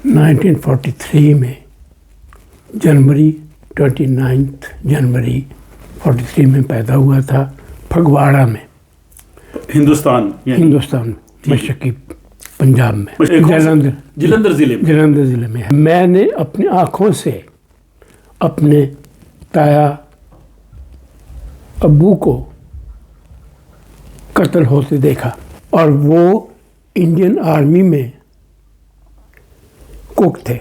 1943 میں جنوری 29 جنوری 43 میں پیدا ہوا تھا پھگواڑہ میں، ہندوستان مشرقی پنجاب میں، جلندھر ضلع میں۔ میں نے اپنی آنکھوں سے اپنے تایا ابو کو قتل ہوتے دیکھا، اور وہ انڈین آرمی میں کوک تھے۔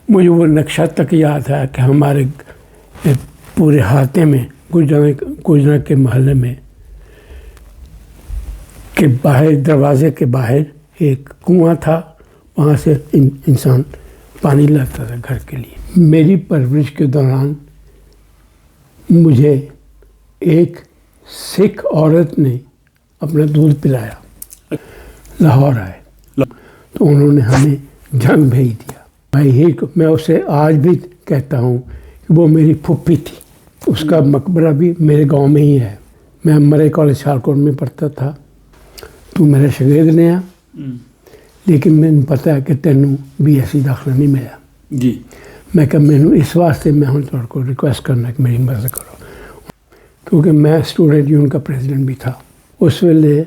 مجھے وہ نقشہ تک یاد ہے کہ ہمارے پورے احاطے میں گجرا کے محلے میں کہ باہر دروازے کے باہر ایک کنواں تھا، وہاں سے انسان پانی لاتا تھا گھر کے لیے۔ میری پرورش کے دوران مجھے ایک سکھ عورت نے اپنا دودھ پلایا، لاہور آئے تو انہوں نے ہمیں جنگ بھیج دیا۔ میں اسے آج بھی کہتا ہوں کہ وہ میری پھوپھی تھی۔ اس کا مقبرہ بھی میرے گاؤں میں ہی ہے۔ میں مرے کالج سیالکوٹ میں پڑھتا تھا، تو میرا شاگرد نہیں لیکن مجھے پتا ہے کہ تینوں BSc داخلہ نہیں ملا جی۔ میں کہ مینوں اس واسطے میں ہوں تھوڑے کو ریکویسٹ کرنا کہ میری مدد کرو، کیونکہ میں اسٹوڈنٹ یونین کا پریزیڈنٹ بھی تھا اس ویلے۔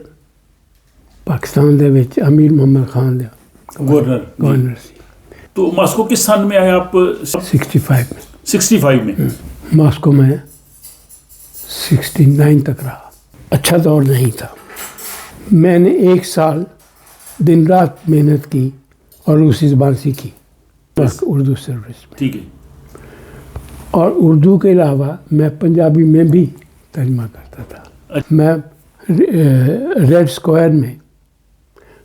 پاکستان دے وچ امیر محمد خان دا گورنر سی۔ تو ماسکو کس سال میں آئے آپ؟ 65 میں ماسکو میں 69 تک رہا۔ اچھا دور نہیں تھا۔ میں نے 1 سال دن رات محنت کی اور روسی زبان سیکھی، اردو سروس میں۔ ٹھیک ہے۔ اور اردو کے علاوہ میں پنجابی میں بھی ترجمہ کرتا تھا۔ میں ریڈ اسکوائر میں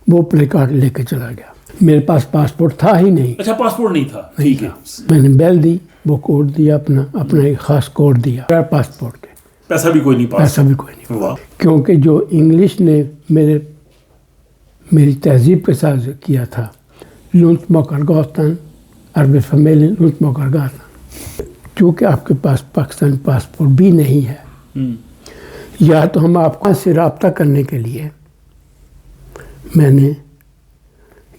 وہ پلے کارڈ لے کے چلا گیا۔ میرے پاس پاسپورٹ تھا ہی نہیں۔ اچھا، پاسپورٹ نہیں تھا؟ ٹھیک ہے۔ میں نے بیل دی، وہ کوڈ دیا، اپنا ایک خاص کوڈ دیا پاسپورٹ کے۔ پیسہ بھی کوئی نہیں۔ کیونکہ جو انگلش نے میری تہذیب کے ساتھ کیا تھا، لونت موکر گوستان عرب فمیل لونت موکر گوستان، چونکہ آپ کے پاس پاکستانی پاسپورٹ بھی نہیں ہے، یا تو ہم آپ کو سے رابطہ کرنے کے لیے میں نے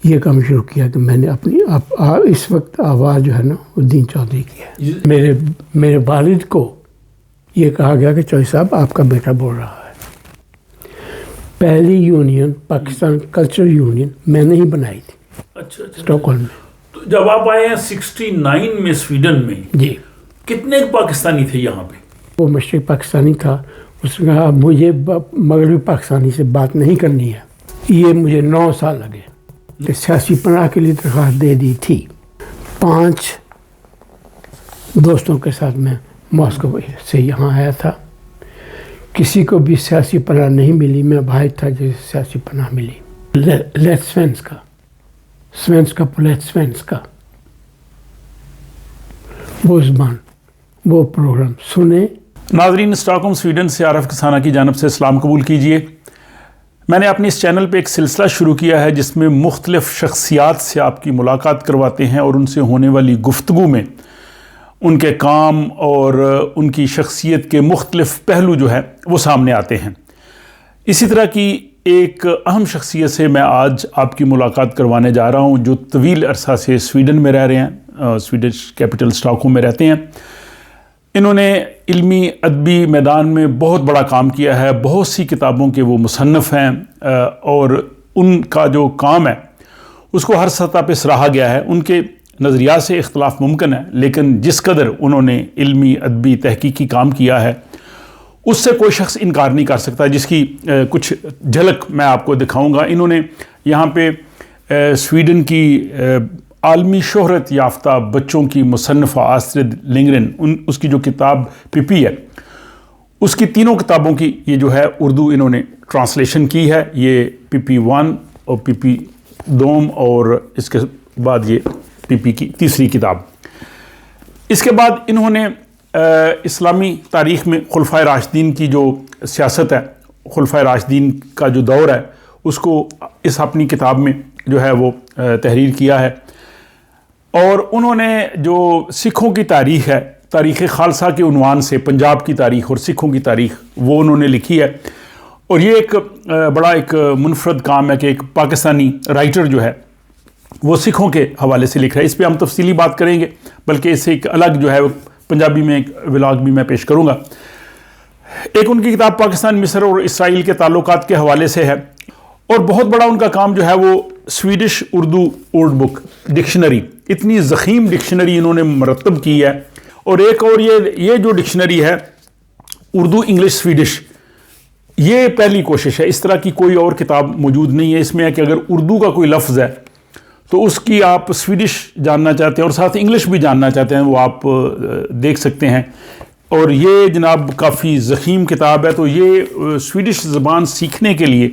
یہ کام شروع کیا کہ میں نے اپنی اس وقت آواز جو ہے نا وہ دین چودھری کی ہے۔ میرے والد کو یہ کہا گیا کہ چودھری صاحب آپ کا بیٹا بول رہا ہے۔ پہلی یونین پاکستان کلچر یونین میں نے ہی بنائی تھی۔ اچھا، اسٹاک ہولم میں۔ تو جب آپ آئے ہیں 69 میں سویڈن میں، جی، کتنے پاکستانی تھے یہاں پہ؟ وہ مشرق پاکستانی تھا۔ اس نے کہا مجھے مغربی پاکستانی سے بات نہیں کرنی ہے۔ یہ مجھے 9 سال لگے کہ سیاسی پناہ کے لیے درخواست دے دی تھی۔ 5 دوستوں کے ساتھ میں ماسکو سے یہاں آیا تھا۔ کسی کو بھی سیاسی پناہ نہیں ملی، میں بھائی تھا جسے سیاسی پناہ ملی۔ سوینسکا وہ زبان، وہ پروگرام سنے۔ ناظرین، اسٹاک ہوم سویڈن سے عارف کسانہ کی جانب سے سلام قبول کیجئے۔ میں نے اپنی اس چینل پہ ایک سلسلہ شروع کیا ہے جس میں مختلف شخصیات سے آپ کی ملاقات کرواتے ہیں اور ان سے ہونے والی گفتگو میں ان کے کام اور ان کی شخصیت کے مختلف پہلو جو ہے وہ سامنے آتے ہیں۔ اسی طرح کی ایک اہم شخصیت سے میں آج آپ کی ملاقات کروانے جا رہا ہوں، جو طویل عرصہ سے سویڈن میں رہ رہے ہیں، سویڈش کیپٹل اسٹاک ہوم میں رہتے ہیں۔ انہوں نے علمی ادبی میدان میں بہت بڑا کام کیا ہے، بہت سی کتابوں کے وہ مصنف ہیں، اور ان کا جو کام ہے اس کو ہر سطح پہ سراہا گیا ہے۔ ان کے نظریات سے اختلاف ممکن ہے، لیکن جس قدر انہوں نے علمی ادبی تحقیقی کام کیا ہے اس سے کوئی شخص انکار نہیں کر سکتا، جس کی کچھ جھلک میں آپ کو دکھاؤں گا۔ انہوں نے یہاں پہ سویڈن کی عالمی شہرت یافتہ بچوں کی مصنفہ آسٹرڈ لنگرن، اس کی جو کتاب پپی ہے، اس کی 3 کتابوں کی یہ جو ہے اردو انہوں نے ٹرانسلیشن کی ہے۔ یہ پپی 1 اور پپی 2 اور اس کے بعد یہ پپی کی 3ری کتاب۔ اس کے بعد انہوں نے اسلامی تاریخ میں خلفائے راشدین کی جو سیاست ہے، خلفائے راشدین کا جو دور ہے، اس کو اس اپنی کتاب میں جو ہے وہ تحریر کیا ہے۔ اور انہوں نے جو سکھوں کی تاریخ ہے، تاریخ خالصہ کے عنوان سے پنجاب کی تاریخ اور سکھوں کی تاریخ، وہ انہوں نے لکھی ہے۔ اور یہ ایک بڑا ایک منفرد کام ہے کہ ایک پاکستانی رائٹر جو ہے وہ سکھوں کے حوالے سے لکھ رہا ہے. اس پہ ہم تفصیلی بات کریں گے، بلکہ اسے ایک الگ جو ہے پنجابی میں ایک ولاگ بھی میں پیش کروں گا. ایک ان کی کتاب پاکستان، مصر اور اسرائیل کے تعلقات کے حوالے سے ہے، اور بہت بڑا ان کا کام جو ہے وہ سویڈش اردو اولڈ بک ڈکشنری، اتنی ضخیم ڈکشنری انہوں نے مرتب کی ہے. اور ایک اور یہ جو ڈکشنری ہے اردو انگلش سویڈش، یہ پہلی کوشش ہے. اس طرح کی کوئی اور کتاب موجود نہیں ہے. اس میں ہے کہ اگر اردو کا کوئی لفظ ہے تو اس کی آپ سویڈش جاننا چاہتے ہیں اور ساتھ انگلش بھی جاننا چاہتے ہیں، وہ آپ دیکھ سکتے ہیں. اور یہ جناب کافی ضخیم کتاب ہے. تو یہ سویڈش زبان سیکھنے کے لیے،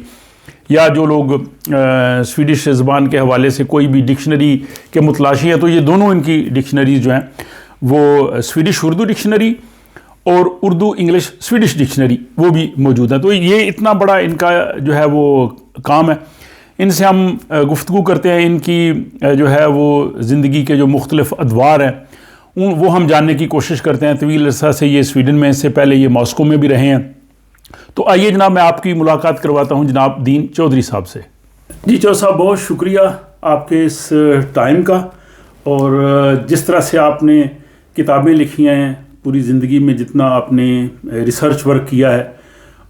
یا جو لوگ سویڈش زبان کے حوالے سے کوئی بھی ڈکشنری کے متلاشی ہیں، تو یہ دونوں ان کی ڈکشنریز جو ہیں وہ سویڈش اردو ڈکشنری اور اردو انگلش سویڈش ڈکشنری وہ بھی موجود ہیں. تو یہ اتنا بڑا ان کا جو ہے وہ کام ہے. ان سے ہم گفتگو کرتے ہیں، ان کی جو ہے وہ زندگی کے جو مختلف ادوار ہیں وہ ہم جاننے کی کوشش کرتے ہیں. طویل عرصہ سے یہ سویڈن میں، اس سے پہلے یہ ماسکو میں بھی رہے ہیں. تو آئیے جناب میں آپ کی ملاقات کرواتا ہوں جناب دین چودھری صاحب سے. جی چودھری صاحب، بہت شکریہ آپ کے اس ٹائم کا، اور جس طرح سے آپ نے کتابیں لکھی ہیں، پوری زندگی میں جتنا آپ نے ریسرچ ورک کیا ہے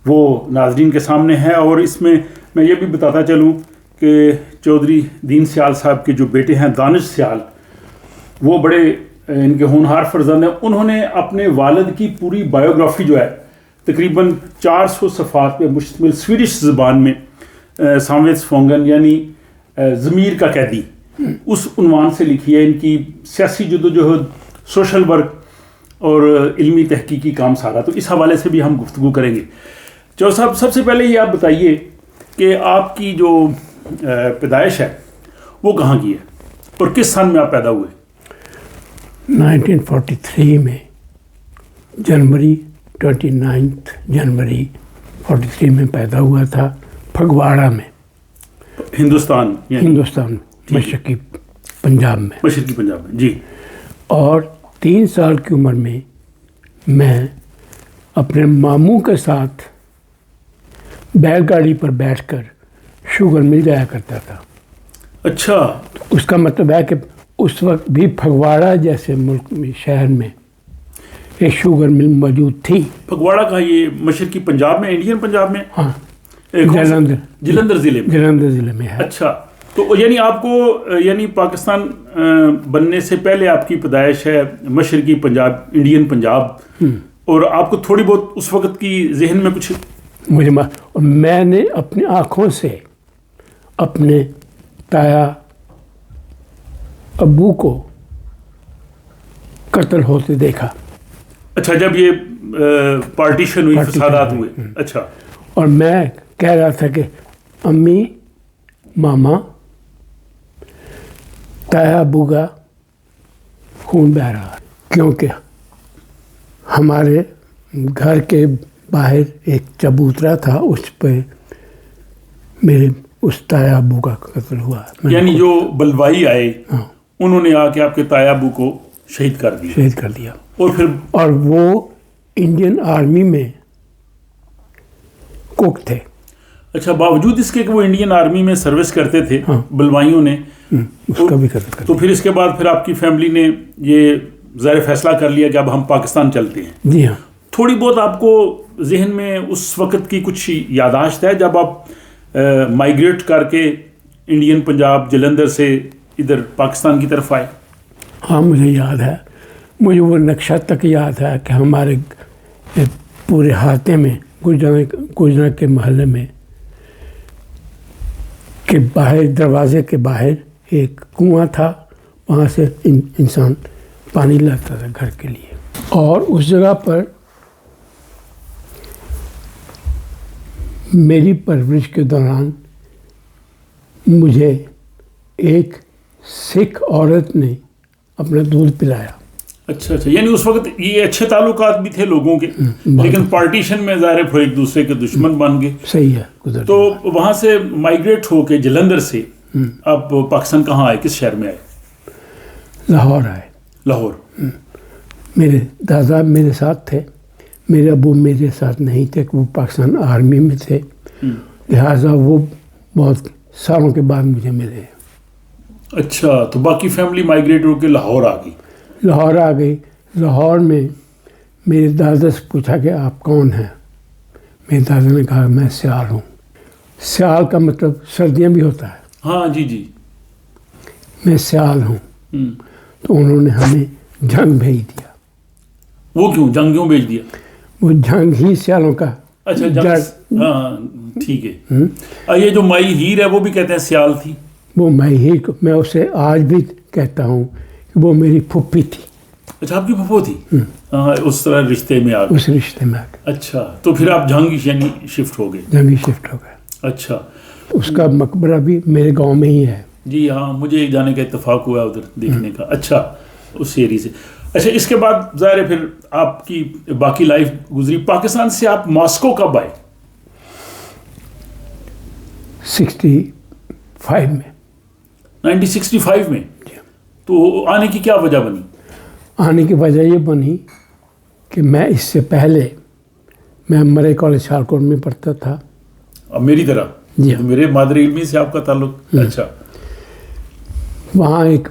وہ ناظرین کے سامنے ہے. اور اس میں یہ بھی بتاتا چلوں کہ چودھری دین سیال صاحب کے جو بیٹے ہیں دانش سیال، وہ بڑے ان کے ہونہار فرزند ہیں. انہوں نے اپنے والد کی پوری بایوگرافی جو ہے تقریباً 400 صفحات پہ مشتمل سویڈش زبان میں سامویتس فونگن یعنی ضمیر کا قیدی اس عنوان سے لکھی ہے. ان کی سیاسی جدوجہد، سوشل ورک اور علمی تحقیقی کام سارا، تو اس حوالے سے بھی ہم گفتگو کریں گے. چودھری صاحب، سب سے پہلے یہ آپ بتائیے کہ آپ کی جو پیدائش ہے وہ کہاں کی ہے اور کس سن میں آپ پیدا ہوئے؟ 1943 میں جنوری 29 جنوری 43 میں پیدا ہوا تھا، پھگواڑہ میں، ہندوستان ہندوستان مشرقی پنجاب میں. مشرقی پنجاب میں، جی. اور 3 سال کی عمر میں اپنے ماموں کے ساتھ بیل گاڑی پر بیٹھ کر شوگر مل جایا کرتا تھا. اچھا. اس کا مطلب ہے کہ اس وقت بھی پھگواڑہ جیسے ملک میں، شہر میں ایک شوگر مل موجود تھی. پھگواڑہ کا یہ مشرقی پنجاب میں، انڈین پنجاب میں؟ ہاں، جلندر ضلع میں ہے. اچھا. تو یعنی آپ کو یعنی پاکستان بننے سے پہلے آپ کی پیدائش ہے مشرقی پنجاب، انڈین پنجاب، اور آپ کو تھوڑی بہت اس وقت کی ذہن میں کچھ مجھے اور میں نے اپنی آنکھوں سے اپنے تایا ابو کو قتل ہوتے دیکھا. اچھا، جب یہ پارٹیشن ہوئی، فسادات ہوئے. اچھا. اور میں کہہ رہا تھا کہ امی، ماما، تایا ابو کا خون بہہ رہا، کیونکہ ہمارے گھر کے باہر ایک چبوترا تھا، اس پہ میرے اس تایا ابو کا قتل ہوا. یعنی جو بلوائی آئے، ہاں، انہوں نے آ کے آپ کے تایا ابو کو شہید کر دیا. اور وہ انڈین آرمی میں کوک تھے. اچھا، باوجود اس کے کہ وہ انڈین آرمی میں سروس کرتے تھے، ہاں، بلوائیوں نے اس کا بھی قتل کر. تو پھر اس کے بعد پھر آپ کی فیملی نے یہ ظاہر فیصلہ کر لیا کہ اب ہم پاکستان چلتے ہیں. جی ہاں. تھوڑی بہت آپ کو ذہن میں اس وقت کی کچھ یاداشت ہے جب آپ مائیگریٹ کر کے انڈین پنجاب، جلندر سے ادھر پاکستان کی طرف آئے؟ ہاں، مجھے یاد ہے. مجھے وہ نقشہ تک یاد ہے کہ ہمارے پورے ہاتے میں گجرا کے محلے میں کہ باہر دروازے کے باہر ایک کنواں تھا، وہاں سے انسان پانی لاتا تھا گھر کے لیے. اور اس جگہ پر میری پرورش کے دوران مجھے ایک سکھ عورت نے اپنا دودھ پلایا. اچھا، یعنی اس وقت یہ اچھے تعلقات بھی تھے لوگوں کے، لیکن پارٹیشن میں ظاہر پھر ایک دوسرے کے دشمن بن گئے. صحیح ہے. تو وہاں سے مائیگریٹ ہو کے جلندر سے آپ پاکستان کہاں آئے، کس شہر میں آئے؟ لاہور آئے. لاہور. میرے دادا میرے ساتھ تھے، میرے ابو میرے ساتھ نہیں تھے، وہ پاکستان آرمی میں تھے، لہٰذا وہ بہت سالوں کے بعد مجھے ملے. اچھا، تو باقی فیملی مائگریٹ ہو کے لاہور آ گئی؟ لاہور آ گئی. لاہور میں میرے دادا سے پوچھا کہ آپ کون ہیں؟ میرے دادا نے کہا میں سیال ہوں. سیال کا مطلب سردیاں بھی ہوتا ہے. ہاں جی جی. میں سیال ہوں. تو انہوں نے ہمیں جنگ بھیج دیا. وہ کیوں جنگ کیوں بھیج دیا؟ وہ جنگ ہی سیالوں کا. اچھا جنگ. ہاں ٹھیک ہے. یہ جو مائی ہیر ہے وہ بھی کہتے ہیں سیال تھی. وہ مائی ہیر کو میں اسے آج بھی کہتا ہوں کہ وہ میری پھپھی تھی. اچھا آپ کی پھپھو تھی؟ ہاں اس طرح رشتے میں آ گئے. اس رشتے میں آ گئے. اچھا تو پھر آپ جنگ یعنی شفٹ ہو گئے؟ جنگ شفٹ ہو گئے. اچھا. اس کا مقبرہ بھی میرے گاؤں میں ہی ہے. جی ہاں مجھے جانے کا اتفاق ہوا ادھر دیکھنے کا. اچھا اس ایری سے. اچھا اس کے بعد ظاہر ہے پھر آپ کی باقی لائف گزری. پاکستان سے آپ ماسکو کب آئے؟ 65 میں. 1965 میں. تو آنے کی کیا وجہ بنی؟ آنے کی وجہ یہ بنی کہ میں اس سے پہلے میں مرے کالج سیالکوٹ میں پڑھتا تھا. اب میری طرح؟ جی میرے مادری علمی سے آپ کا تعلق. اچھا. وہاں ایک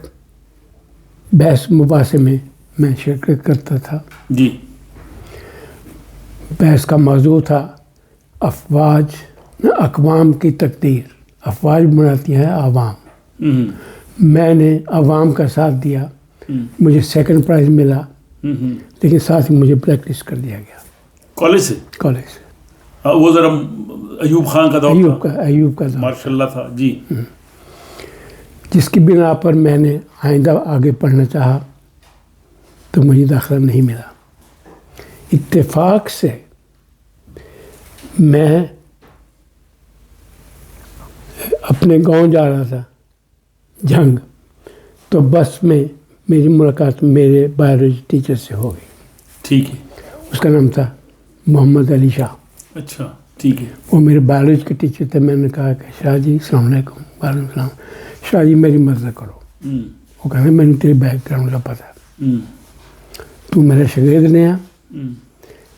بحث مباحثے میں میں شرکت کرتا تھا. جی. بحث کا موضوع تھا اقوام کی تقدیر. افواج بناتی ہیں عوام. میں نے عوام کا ساتھ دیا. مجھے سیکنڈ پرائز ملا. لیکن ساتھ ہی مجھے بلیک لسٹ کر دیا گیا. کالج سے؟ کالج سے. وہ ذرا ایوب خان کا دور ایوب کا دور ماشاء اللہ تھا. جی. جس کی بنا پر میں نے آئندہ آگے پڑھنا چاہا تو مجھے داخلہ نہیں ملا. اتفاق سے میں اپنے گاؤں جا رہا تھا جنگ. تو بس میں میری ملاقات میرے بایولوجی ٹیچر سے ہو گئی. ٹھیک ہے. اس کا نام تھا محمد علی شاہ. اچھا ٹھیک ہے. وہ میرے بایولوجی کے ٹیچر تھے. میں نے کہا کہ شاہ جی السلام علیکم. وعلیکم السلام. شاہ جی میری مدد کرو. وہ کہا میں نے تیرے بیک گراؤنڈ کا پتہ. تو میرا شاگرد نہیں ہے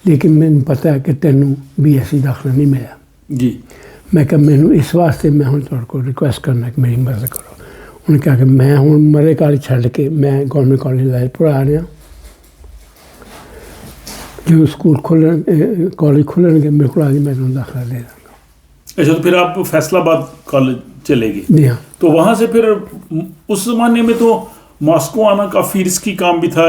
لیکن میں نے پتا ہے کہ تینوں بی ایس سی داخلہ نہیں ملا. جی. میں کہا میں اس واسطے میں ہوں تھوڑے کو ریکویسٹ کرنا کہ میری مدد کرو. انہوں نے کہا کہ میں ہوں مرے کالج چھڈ کے میں گورنمنٹ کالج لائل پور آ رہا. جو اسکول کالج کھلن گے میرے کو آج میں تمہیں داخلہ دے دوں گا. اچھا تو پھر آپ فیصل آباد کالج چلے گئے؟ جی ہاں. تو وہاں سے پھر اس زمانے میں تو ماسکو آنا کافی رسکی کام بھی تھا.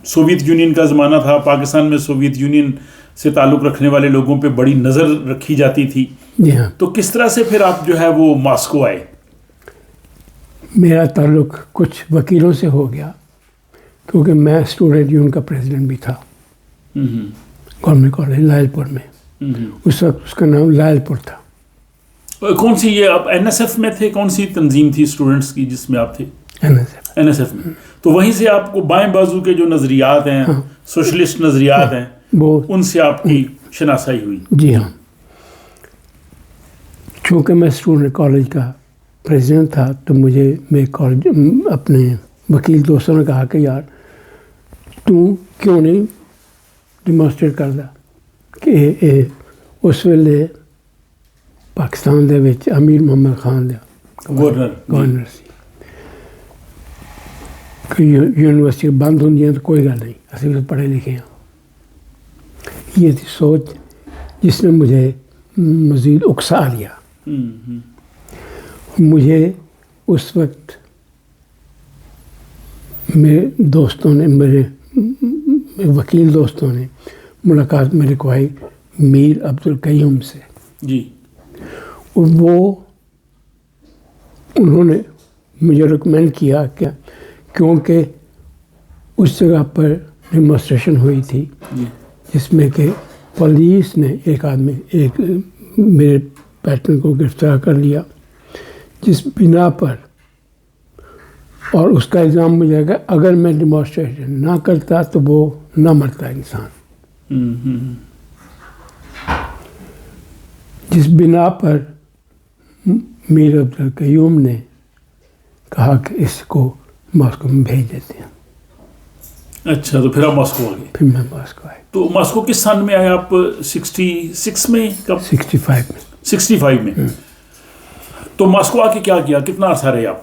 سوویت یونین کا زمانہ تھا. پاکستان میں سوویت یونین سے تعلق رکھنے والے لوگوں پہ بڑی نظر رکھی جاتی تھی. جی ہاں. تو کس طرح سے پھر آپ جو ہے وہ ماسکو آئے؟ میرا تعلق کچھ وکیلوں سے ہو گیا کیونکہ میں اسٹوڈنٹ یونین کا پریزیڈنٹ بھی تھا گورنمنٹ کالج لائل پور میں. اس وقت اس کا نام لائل پور تھا. کون سی یہ آپ این ایس ایف میں تھے؟ کون سی تنظیم تھی اسٹوڈنٹس کی جس میں آپ تھے؟ این ایس ایف میں. تو وہیں سے آپ کو بائیں بازو کے جو نظریات ہیں سوشلسٹ نظریات ہیں وہ ان سے آپ کی شناسائی ہوئی؟ جی ہاں. چونکہ میں اسٹوڈنٹ کالج کا پریزیڈنٹ تھا تو مجھے میرے کالج اپنے وکیل دوستوں نے کہا کہ یار تو کیوں نہیں ڈیمانسٹریٹ کردا کہ اس ویلے پاکستان دے وچ امیر محمد خان دا گورنر سی کہ یونیورسٹی بند ہوندیاں تو کوئی گل نہیں اسی بھی پڑھے لکھے ہیں. یہ تھی سوچ جس نے مجھے مزید اکسا لیا. مجھے اس وقت میرے دوستوں نے میرے وکیل دوستوں نے ملاقات میں رکھوائی میر عبد القیوم سے. جی. وہ انہوں نے مجھے ریکمینڈ کیا کہ کیونکہ اس جگہ پر ڈیمانسٹریشن ہوئی تھی جس میں کہ پولیس نے ایک میرے پیٹرن کو گرفتار کر لیا جس بنا پر اور اس کا الزام مجھے کہ اگر میں ڈیمانسٹریشن نہ کرتا تو وہ نہ مرتا انسان. جس بنا پر میر عبد القیوم نے کہا کہ اس کو ماسکو میں بھیج دیتے ہیں. اچھا تو پھر آپ ماسکو آ گئے؟ پھر میں ماسکو آئے. تو ماسکو کس سن میں آئے آپ؟ 66 میں؟ کب؟ 65 میں. 65 میں. تو ماسکو آ کے کیا کیا؟ کتنا عرصہ رہے آپ؟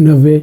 90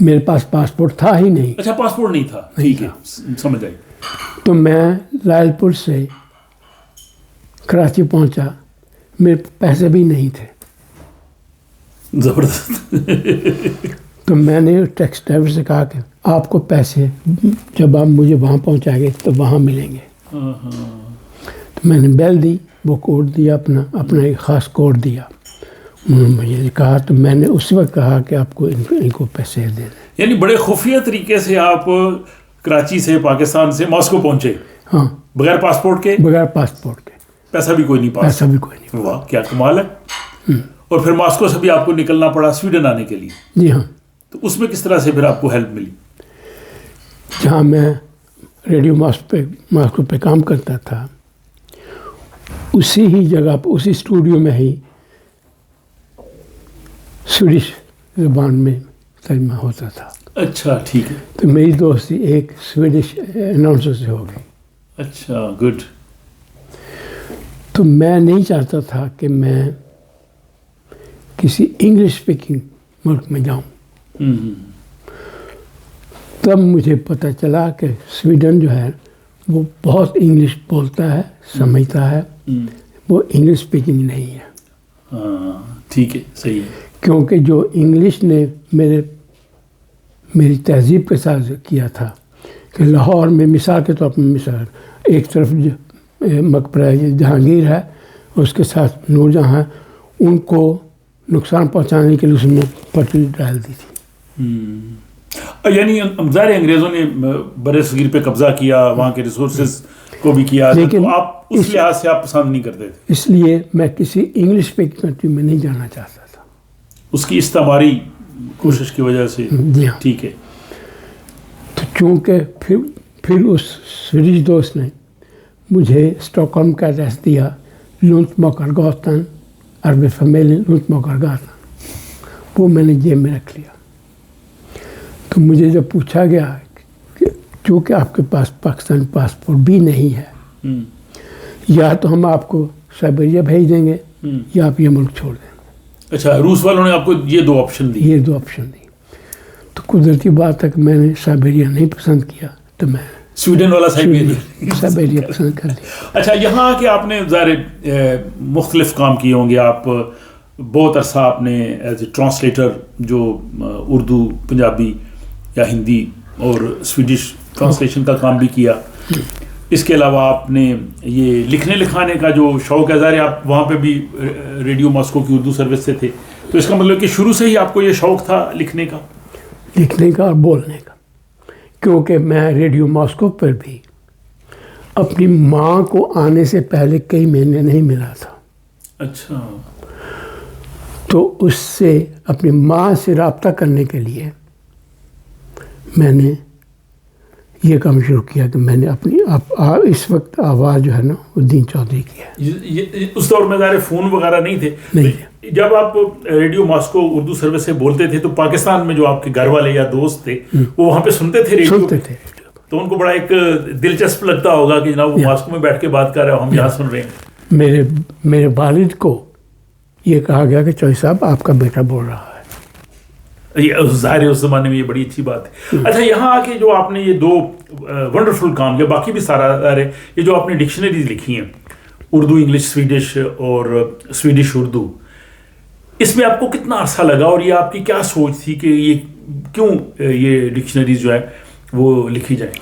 میرے پاس پاسپورٹ تھا ہی نہیں. اچھا پاسپورٹ نہیں تھا, ٹھیک ہے سمجھ آئی. تو میں لال پور سے کراچی پہنچا, میرے پیسے بھی نہیں تھے. زبردست. تو میں نے ٹیکسی ڈرائیور سے کہا کہ آپ کو پیسے جب آپ مجھے وہاں پہنچائیں گے تو وہاں ملیں گے. تو میں نے بیل دی, وہ کوڈ دیا, اپنا ایک خاص کوڈ دیا. انہوں نے مجھے کہا, تو میں نے اس وقت کہا کہ آپ کو ان کو پیسے دے دیں. یعنی بڑے خفیہ طریقے سے آپ کراچی سے پاکستان سے ماسکو پہنچے. ہاں, بغیر پاسپورٹ کے. بغیر پاسپورٹ کے. پیسہ بھی کوئی نہیں پاس. پیسہ بھی کوئی نہیں. واہ کیا کمال ہے. اور پھر ماسکو سے بھی آپ کو نکلنا پڑا سویڈن آنے کے لیے. جی ہاں. تو اس میں کس طرح سے پھر آپ کو ہیلپ ملی؟ جہاں میں ریڈیو ماسکو پہ کام کرتا تھا, اسی ہی جگہ پہ, اسی اسٹوڈیو میں ہی سویڈش زبان میں ترجمہ ہوتا تھا. اچھا ٹھیک ہے. تو میری دوستی ایک سویڈش اناؤنسر سے ہو گئی. اچھا گڈ. تو میں نہیں چاہتا تھا کہ میں کسی انگلش اسپیکنگ ملک میں جاؤں. تب مجھے پتہ چلا کہ سویڈن جو ہے وہ بہت انگلش بولتا ہے, سمجھتا ہے, وہ انگلش اسپیکنگ نہیں ہے. ہاں ٹھیک ہے, صحیح ہے. کیونکہ جو انگلش نے میری تہذیب کے ساتھ کیا تھا کہ لاہور میں مثال کے طور پر مثال ایک طرف مقبرہ جہانگیر ہے, اس کے ساتھ نور جہاں, ان کو نقصان پہنچانے کے لیے اس میں پٹری ڈال دی تھی. یعنی ظاہر انگریزوں نے بر صغیر پہ قبضہ کیا, وہاں کے ریسورسز کو بھی کیا, لیکن آپ اس لحاظ سے آپ پسند نہیں کرتے تھے. اس لیے میں کسی انگلش اسپیکنگ کنٹری میں نہیں جانا چاہتا تھا, اس کی استعماری کوشش کی وجہ سے. جی ہاں ٹھیک ہے. تو چونکہ پھر اس سویڈش دوست نے مجھے اسٹاک ہوم کا ایڈریس دیا, لونت موکر گوتن عربی فیملی لونت موکر گوتن, وہ میں نے جیب میں رکھ لیا. تو مجھے جب پوچھا گیا کہ چونکہ آپ کے پاس پاکستانی پاسپورٹ بھی نہیں ہے, یا تو ہم آپ کو سائبیریا بھیج دیں گے یا آپ یہ ملک چھوڑ دیں. اچھا, روس والوں نے آپ کو یہ دو آپشن دی. تو قدرتی بات ہے کہ میں نے سائبیریا نہیں پسند کیا, تو میں سویڈن والا سائبیریا پسند کر لیا. اچھا, یہاں کہ آپ نے ظاہر مختلف کام کیے ہوں گے, آپ بہت عرصہ آپ نے ایز اے ٹرانسلیٹر جو اردو پنجابی یا ہندی اور سویڈش ٹرانسلیشن کا کام بھی کیا. اس کے علاوہ آپ نے یہ لکھنے لکھانے کا جو شوق ہے, ظاہر آپ وہاں پہ بھی ریڈیو ماسکو کی اردو سروس سے تھے, تو اس کا مطلب کہ شروع سے ہی آپ کو یہ شوق تھا لکھنے کا اور بولنے کا. کیونکہ میں ریڈیو ماسکو پر بھی اپنی ماں کو آنے سے پہلے کئی مہینے نہیں ملا تھا. اچھا. تو اس سے اپنی ماں سے رابطہ کرنے کے لیے میں نے یہ کام شروع کیا کہ میں نے اپنی اس وقت آواز جو ہے نا الدین چودھری کی ہے. اس دور میں ظاہر فون وغیرہ نہیں تھے. جب آپ ریڈیو ماسکو اردو سروس سے بولتے تھے تو پاکستان میں جو آپ کے گھر والے یا دوست تھے وہ وہاں پہ سنتے تھے ریڈیو؟ سنتے تھے. تو ان کو بڑا ایک دلچسپ لگتا ہوگا کہ جناب وہ ماسکو میں بیٹھ کے بات کر رہے ہیں, ہم یہاں سن رہے ہیں. میرے والد کو یہ کہا گیا کہ چوہی صاحب آپ کا بیٹا بول رہا ہے. ظاہر ہے اس زمانے میں یہ بڑی اچھی بات ہے. اچھا, یہاں آ کے جو آپ نے یہ دو ونڈرفل کام کیا, باقی بھی سارا ظاہر ہے, یہ جو آپ نے ڈکشنریز لکھی ہیں اردو انگلش سویڈش اور سویڈش اردو, اس میں آپ کو کتنا عرصہ لگا اور یہ آپ کی کیا سوچ تھی کہ یہ کیوں یہ ڈکشنریز جو ہے وہ لکھی جائیں؟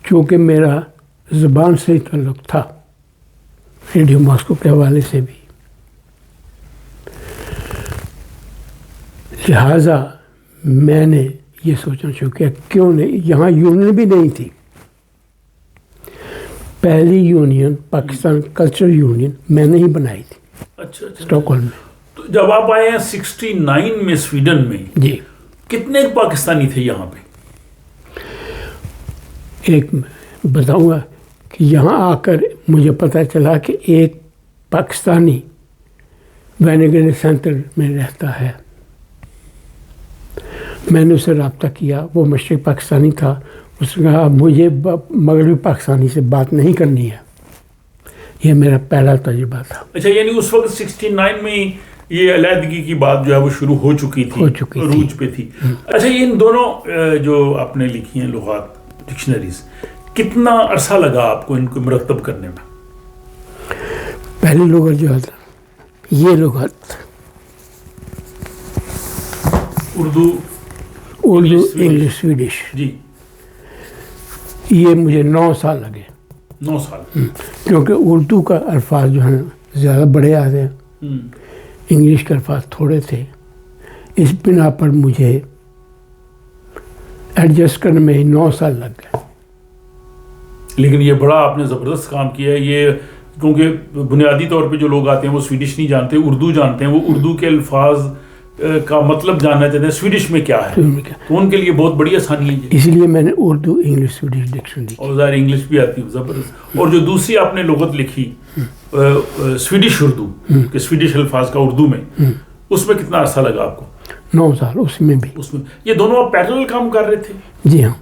کیونکہ میرا زبان سے تعلق تھا ریڈیو ماسکو کے حوالے سے بھی, لہٰذا میں نے یہ سوچنا شروع کیا کیوں نہیں. یہاں یونین بھی نہیں تھی. پہلی یونین پاکستان کلچر یونین میں نے ہی بنائی تھی. اچھا. اسٹاک ہوم میں. تو جب آپ آئے ہیں 69 میں سویڈن میں, جی, کتنے پاکستانی تھے یہاں پہ؟ ایک بتاؤں گا کہ یہاں آ کر مجھے پتہ چلا کہ ایک پاکستانی وینیگر سینٹر میں رہتا ہے. میں نے اسے رابطہ کیا, وہ مشرق پاکستانی تھا. اس نے کہا مجھے مغربی پاکستانی سے بات نہیں کرنی ہے. یہ میرا پہلا تجربہ تھا. اچھا, یعنی اس وقت 69 میں یہ علیحدگی کی بات جو ہے وہ شروع ہو چکی تھی، عروج پہ تھی. اچھا، یہ ان دونوں جو آپ نے لکھی ہیں لغات ڈکشنریز، کتنا عرصہ لگا آپ کو ان کو مرتب کرنے میں؟ پہلی لغت جو ہے یہ لغت اردو انگلش سویڈش، جی، یہ مجھے 9 سال لگے. 9 سال. کیونکہ اردو کا الفاظ جو ہیں زیادہ بڑے آتے ہیں، انگلش کے الفاظ تھوڑے تھے. اس بنا پر مجھے ایڈجسٹ کرنے میں 9 سال لگ گئے. لیکن یہ بڑا آپ نے زبردست کام کیا ہے. یہ کیونکہ بنیادی طور پہ جو لوگ آتے ہیں وہ سویڈش نہیں جانتے، اردو جانتے ہیں. وہ اردو کے الفاظ کا مطلب جاننا چاہتے ہیں سویڈش میں کیا ہے، تو ان کے لیے بہت بڑی آسانی ہے. اس لیے میں نے اردو انگلش سویڈش ڈکشنری، اور ظاہر انگلش بھی آتی ہے زبردست. اور جو دوسری آپ نے لغت لکھی سویڈش اردو، کہ سویڈش الفاظ کا اردو میں، اس میں کتنا عرصہ لگا آپ کو؟ 9 سال. اس میں بھی یہ دونوں آپ پیرلل کام کر رہے تھے؟ جی ہاں.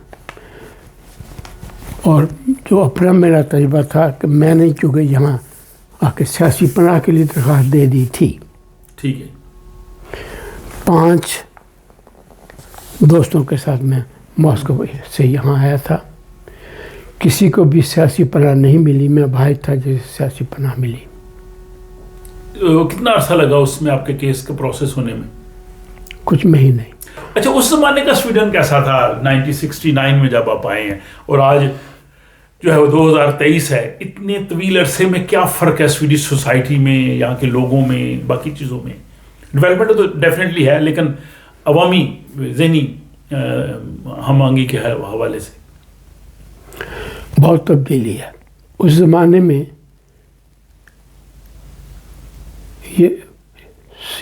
اور جو اپنا میرا تجربہ تھا کہ میں نے چونکہ یہاں آ کے سیاسی پناہ کے لیے درخواست دے دی تھی. ٹھیک ہے. 5 دوستوں کے ساتھ میں ماسکو سے یہاں آیا تھا. کسی کو بھی سیاسی پناہ نہیں ملی. میں بھائی تھا جسے سیاسی پناہ ملی. کتنا عرصہ لگا اس میں آپ کے کیس کا پروسیس ہونے میں؟ کچھ مہینے. اچھا، اس زمانے کا سویڈن کیسا تھا 1969 میں جب آپ آئے ہیں اور آج جو ہے وہ 2023 ہے؟ اتنے طویل عرصے میں کیا فرق ہے سویڈش سوسائٹی میں، یہاں کے لوگوں میں، باقی چیزوں میں؟ ڈیولپمنٹ تو ڈیفینیٹلی ہے، لیکن عوامی ذہنی ہم آہنگی کے حوالے سے بہت تبدیلی ہے. اس زمانے میں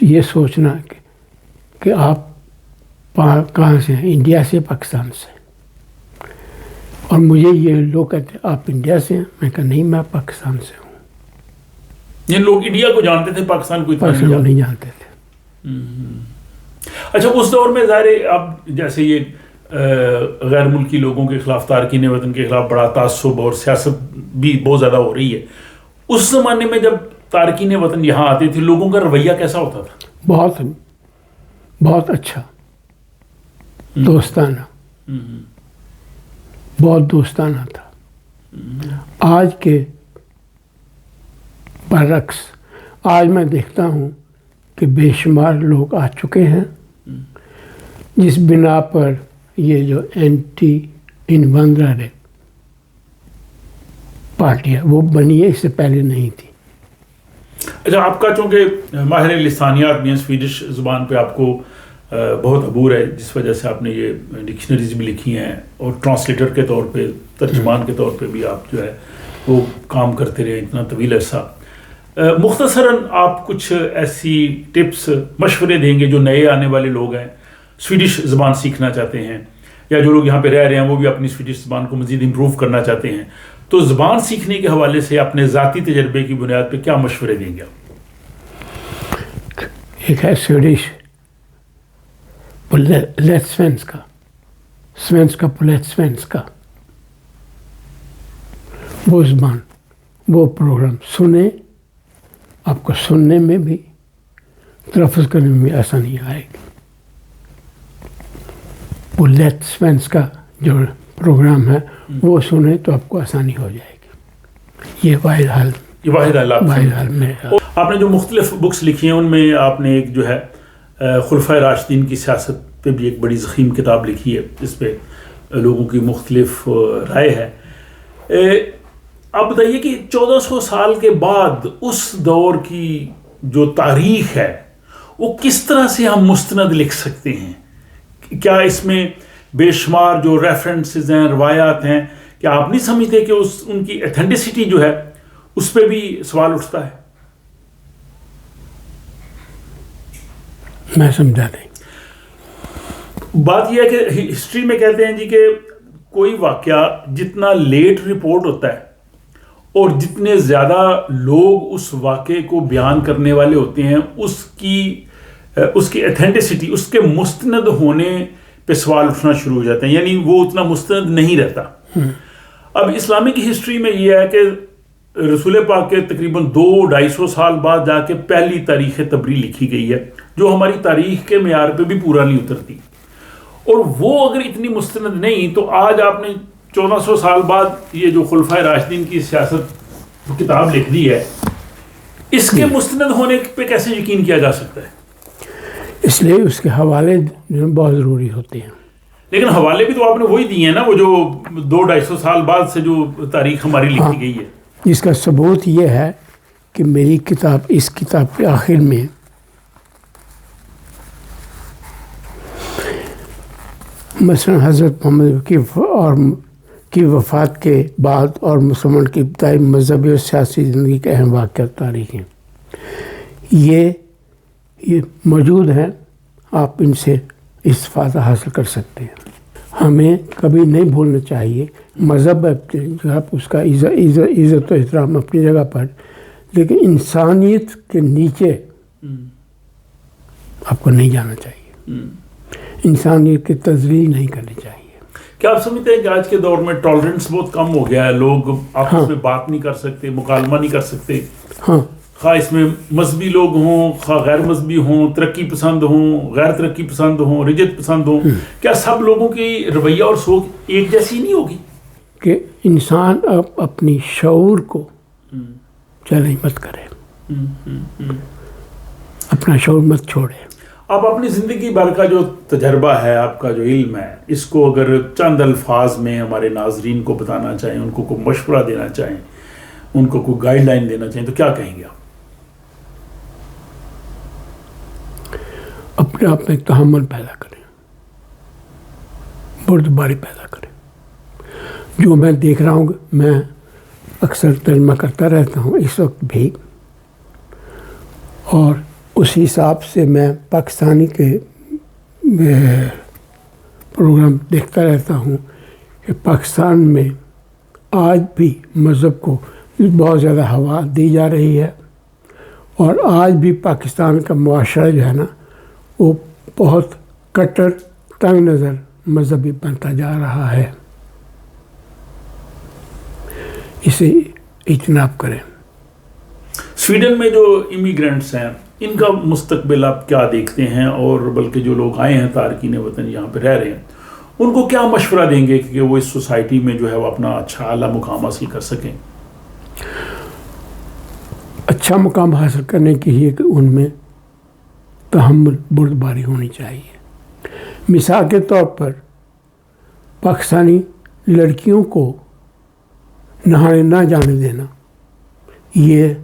یہ سوچنا کہ آپ کہاں سے ہیں، انڈیا سے، پاکستان سے. اور مجھے یہ لوگ کہتے ہیں آپ انڈیا سے ہیں. میں کہا نہیں، میں پاکستان سے ہوں. یہ لوگ انڈیا کو جانتے تھے، پاکستان کو نہیں جانتے تھے. اچھا، اس دور میں ظاہر اب جیسے یہ غیر ملکی لوگوں کے خلاف، تارکین وطن کے خلاف بڑا تعصب اور سیاست بھی بہت زیادہ ہو رہی ہے. اس زمانے میں جب تارکین وطن یہاں آتے تھے، لوگوں کا رویہ کیسا ہوتا تھا؟ بہت اچھا، دوستانہ، بہت دوستانہ تھا. آج کے برعکس آج میں دیکھتا ہوں کہ بے شمار لوگ آ چکے ہیں جس بنا پر یہ جو اینٹی انوانڈر پارٹی ہے وہ بنی ہے، اس سے پہلے نہیں تھی. اچھا، آپ کا چونکہ ماہر لسانیات میں سویڈش زبان پہ آپ کو بہت عبور ہے، جس وجہ سے آپ نے یہ ڈکشنریز بھی لکھی ہیں اور ٹرانسلیٹر کے طور پہ، ترجمان کے طور پہ بھی آپ جو ہے وہ کام کرتے رہے اتنا طویل عرصہ. مختصراً آپ کچھ ایسی ٹپس، مشورے دیں گے جو نئے آنے والے لوگ ہیں، سویڈش زبان سیکھنا چاہتے ہیں، یا جو لوگ یہاں پہ رہ رہے ہیں وہ بھی اپنی سویڈش زبان کو مزید امپروو کرنا چاہتے ہیں، تو زبان سیکھنے کے حوالے سے اپنے ذاتی تجربے کی بنیاد پہ کیا مشورے دیں گے آپ؟ ایک ہے سویڈش پلیٹ سوینسکا پلیٹ سوینسکا، وہ زبان، وہ پروگرام سنیں، آپ کو سننے میں بھی، تلفظ کرنے میں بھی آسانی آئے گی. پلیٹ سوینسکا جو پروگرام ہے وہ سنیں تو آپ کو آسانی ہو جائے گی. یہ واحد حل آپ نے جو مختلف بکس لکھی ہیں ان میں آپ نے ایک جو ہے خلفائے راشدین کی سیاست پہ بھی ایک بڑی ضخیم کتاب لکھی ہے، جس پہ لوگوں کی مختلف رائے ہے. آپ بتائیے کہ 1400 سال کے بعد اس دور کی جو تاریخ ہے وہ کس طرح سے ہم مستند لکھ سکتے ہیں؟ کیا اس میں بے شمار جو ریفرنسز ہیں، روایات ہیں، کیا آپ نہیں سمجھتے کہ ان کی ایتھینٹسٹی جو ہے اس پہ بھی سوال اٹھتا ہے؟ میں سمجھا نہیں. بات یہ ہے کہ ہسٹری میں کہتے ہیں جی کہ کوئی واقعہ جتنا لیٹ رپورٹ ہوتا ہے اور جتنے زیادہ لوگ اس واقعے کو بیان کرنے والے ہوتے ہیں، اس کی ایتھینٹسٹی، اس کے مستند ہونے پہ سوال اٹھنا شروع ہو جاتے ہیں، یعنی وہ اتنا مستند نہیں رہتا. اب اسلامک ہسٹری میں یہ ہے کہ رسول پاک کے تقریباً 200-250 سال بعد جا کے پہلی تاریخ تبری لکھی گئی ہے جو ہماری تاریخ کے معیار پہ بھی پورا نہیں اترتی، اور وہ اگر اتنی مستند نہیں تو آج آپ نے 1400 سال بعد یہ جو خلفائے راشدین کی سیاست کتاب لکھ دی ہے، اس کے مستند ہونے پہ کیسے یقین کیا جا سکتا ہے؟ اس لیے اس کے حوالے بہت ضروری ہوتے ہیں. لیکن حوالے بھی تو آپ نے وہی دیے ہیں نا، وہ جو 200-250 سال بعد سے جو تاریخ ہماری لکھی گئی ہے. جس کا ثبوت یہ ہے کہ میری کتاب، اس کتاب کے آخر میں مثلا حضرت محمد کی وفات کے بعد اور مسلمان کی ابتدائی مذہبی اور سیاسی زندگی کے اہم واقعات تاریخ ہیں، یہ موجود ہیں. آپ ان سے استفادہ حاصل کر سکتے ہیں. ہمیں کبھی نہیں بھولنا چاہیے مذہب اپنی جگہ، اس کا عزت و احترام اپنی جگہ پر، لیکن انسانیت کے نیچے آپ کو نہیں جانا چاہیے. انسانیت کی تذلیل نہیں کرنی چاہیے. کیا آپ سمجھتے ہیں کہ آج کے دور میں ٹالرنس بہت کم ہو گیا ہے؟ لوگ آپس میں بات نہیں کر سکتے، مکالمہ نہیں کر سکتے، ہاں، خواہ اس میں مذہبی لوگ ہوں، خواہ غیر مذہبی ہوں، ترقی پسند ہوں، غیر ترقی پسند ہوں، رجت پسند ہوں. کیا سب لوگوں کی رویہ اور سوچ ایک جیسی نہیں ہوگی؟ کہ انسان اب اپنی شعور کو چیلنج مت کرے، اپنا شعور مت چھوڑے. آپ اپنی زندگی بھر کا جو تجربہ ہے، آپ کا جو علم ہے، اس کو اگر چند الفاظ میں ہمارے ناظرین کو بتانا چاہیں، ان کو کوئی مشورہ دینا چاہیں، ان کو کوئی گائیڈ لائن دینا چاہیں، تو کیا کہیں گے آپ؟ اپنے آپ میں تحمل پیدا کریں، بردباری پیدا کریں. جو میں دیکھ رہا ہوں، میں اکثر ترجمہ کرتا رہتا ہوں اس وقت بھی، اور اس حساب سے میں پاکستانی کے پروگرام دیکھتا رہتا ہوں کہ پاکستان میں آج بھی مذہب کو بہت زیادہ ہوا دی جا رہی ہے، اور آج بھی پاکستان کا معاشرہ جو ہے نا وہ بہت کٹر تنگ نظر مذہبی بنتا جا رہا ہے. اسے اجتناب کریں. سویڈن میں جو امیگرینٹس ہیں، ان کا مستقبل آپ کیا دیکھتے ہیں؟ اور بلکہ جو لوگ آئے ہیں تارکین وطن یہاں پہ رہ رہے ہیں، ان کو کیا مشورہ دیں گے کہ وہ اس سوسائٹی میں جو ہے وہ اپنا اچھا اعلیٰ مقام حاصل کر سکیں؟ اچھا مقام حاصل کرنے کے لیے کہ ان میں تحمل، بردباری ہونی چاہیے. مثال کے طور پر پاکستانی لڑکیوں کو نہانے نہ جانے دینا، یہ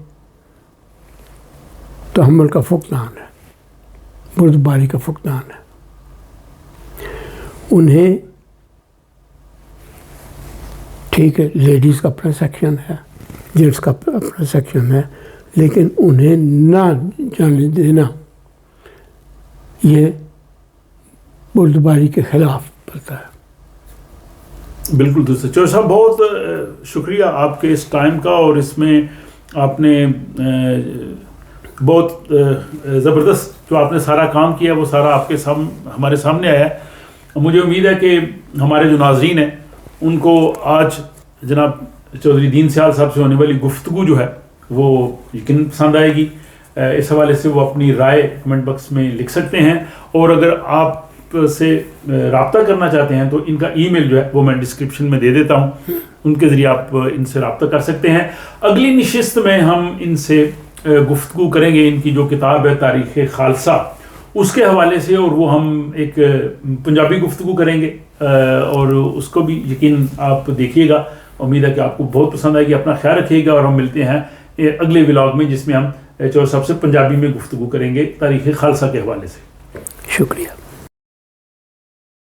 تحمل کا فقدان ہے، بردباری کا فقدان ہے. انہیں ٹھیک ہے، لیڈیز کا اپنا سیکشن ہے، جینٹس کا اپنا سیکشن ہے، لیکن انہیں نہ جانے دینا یہ بردباری کے خلاف پڑتا ہے. بالکل درست. چور صاحب، بہت شکریہ آپ کے اس ٹائم کا، اور اس میں آپ نے بہت زبردست جو آپ نے سارا کام کیا وہ سارا آپ کے ہمارے سامنے آیا ہے. مجھے امید ہے کہ ہمارے جو ناظرین ہیں ان کو آج جناب چودھری دین سیال صاحب سے ہونے والی گفتگو جو ہے وہ یقیناً پسند آئے گی. اس حوالے سے وہ اپنی رائے کمنٹ باکس میں لکھ سکتے ہیں، اور اگر آپ سے رابطہ کرنا چاہتے ہیں تو ان کا ای میل جو ہے وہ میں ڈسکرپشن میں دے دیتا ہوں، ان کے ذریعے آپ ان سے رابطہ کر سکتے ہیں. اگلی نشست میں ہم ان سے گفتگو کریں گے ان کی جو کتاب ہے تاریخ خالصہ، اس کے حوالے سے، اور وہ ہم ایک پنجابی گفتگو کریں گے، اور اس کو بھی یقین آپ دیکھیے گا. امید ہے کہ آپ کو بہت پسند آئے گی. اپنا خیال رکھیے گا، اور ہم ملتے ہیں اگلے ولاگ میں جس میں ہم چور صاحب سے پنجابی میں گفتگو کریں گے تاریخ خالصہ کے حوالے سے. شکریہ.